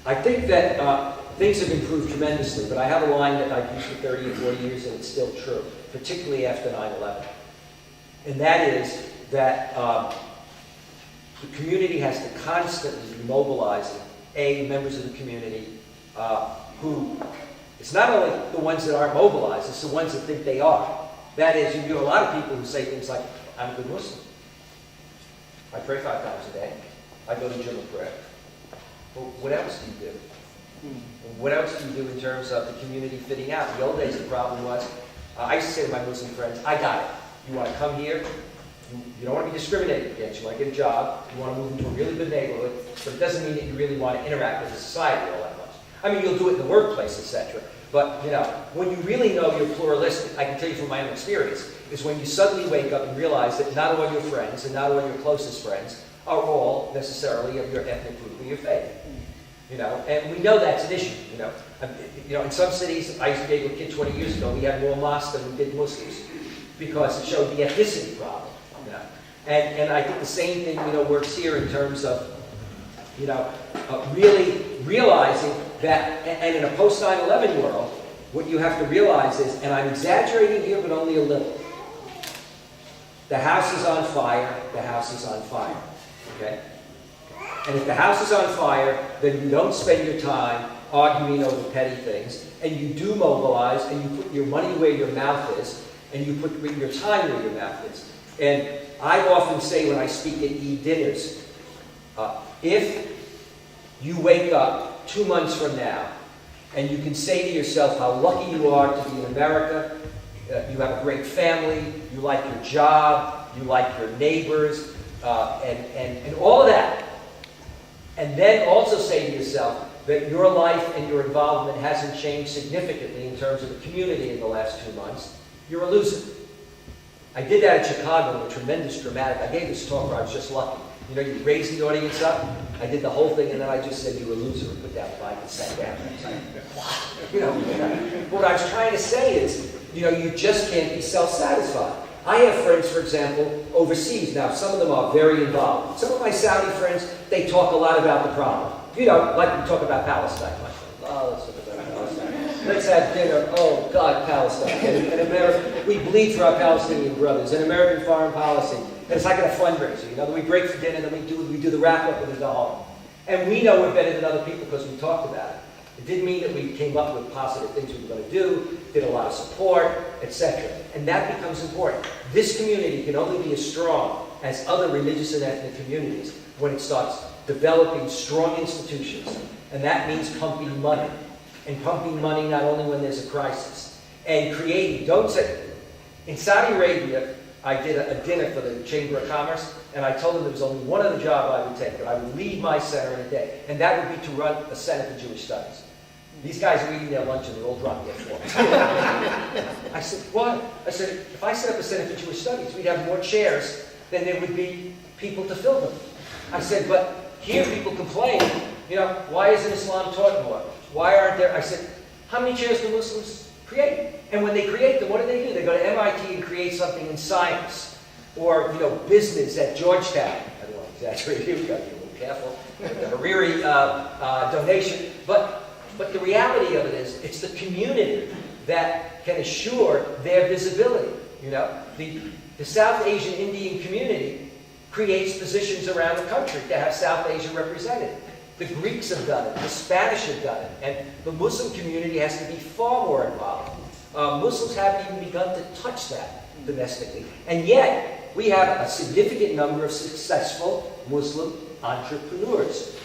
I think that things have improved tremendously, but I have a line that I've used for 30 or 40 years, and it's still true, particularly after 9/11. And that is that the community has to constantly be mobilizing, members of the community who, it's not only the ones that aren't mobilized, it's the ones that think they are. That is, you get a lot of people who say things like, I'm a good Muslim. I pray 5 times a day. I go to gym and pray. Well, what else do you do? What else do you do in terms of the community fitting out? In the old days, the problem was, I used to say to my Muslim friends, I got it. You want to come here, you don't want to be discriminated against, you want to get a job, you want to move into a really good neighborhood, but it doesn't mean that you really want to interact with the society all that much. I mean, you'll do it in the workplace, etc. But, you know, when you really know you're pluralistic, I can tell you from my own experience, is when you suddenly wake up and realize that not all your friends and not all your closest friends are all necessarily of your ethnic group or your faith. You know, and we know that's an issue, you know. In some cities, I used to be a kid 20 years ago, we had more mosques than we did Muslims because it showed the ethnicity problem, you know. And I think the same thing, you know, works here in terms of, you know, really realizing that, and in a post 9/11 world, what you have to realize is, and I'm exaggerating here, but only a little, the house is on fire, the house is on fire, okay? And if the house is on fire, then you don't spend your time arguing over petty things, and you do mobilize, and you put your money where your mouth is, and you put your time where your mouth is. And I often say when I speak at dinners, if you wake up 2 months from now, and you can say to yourself how lucky you are to be in America, you have a great family, you like your job, you like your neighbors, and all of that, and then also say to yourself that your life and your involvement hasn't changed significantly in terms of the community in the last 2 months, you're a loser. I did that in Chicago in a tremendous dramatic, I gave this talk where I was just lucky. You know, you raise the audience up, I did the whole thing, and then I just said, you're a loser, and put down the mic and sat down. And I was like, wow. You know, what I was trying to say is, you know, you just can't be self-satisfied. I have friends, for example, overseas. Now, some of them are very involved. Some of my Saudi friends, they talk a lot about the problem. You know, like we talk about Palestine. Like, oh, let's talk about Palestine. Let's have dinner. Oh, God, Palestine. And America, we bleed for our Palestinian brothers. And American foreign policy. And it's like at a fundraiser. You know, we break for dinner, and then we do the wrap-up and we go home. And we know we're better than other people because we talked about it. It didn't mean that we came up with positive things we were going to do, did a lot of support, etc. And that becomes important. This community can only be as strong as other religious and ethnic communities when it starts developing strong institutions. And that means pumping money. And pumping money not only when there's a crisis. And creating, don't say, in Saudi Arabia, I did a dinner for the Chamber of Commerce, and I told them there was only one other job I would take, that I would leave my center in a day, and that would be to run a Center for Jewish Studies. These guys are eating their lunch and they're all drunk at 4. I said, what? I said, if I set up a Center for Jewish Studies, we'd have more chairs than there would be people to fill them. I said, but here people complain, you know, why isn't Islam taught more? Why aren't there? I said, how many chairs do Muslims create? And when they create them, what do? They go to MIT and create something in science, or, you know, business at Georgetown. I don't want to exaggerate here, we've got to be a little careful with the Hariri donation. But the reality of it is, it's the community that can assure their visibility. You know, the South Asian Indian community creates positions around the country to have South Asia represented. The Greeks have done it, the Spanish have done it, and the Muslim community has to be far more involved. Muslims haven't even begun to touch that domestically. And yet, we have a significant number of successful Muslim entrepreneurs.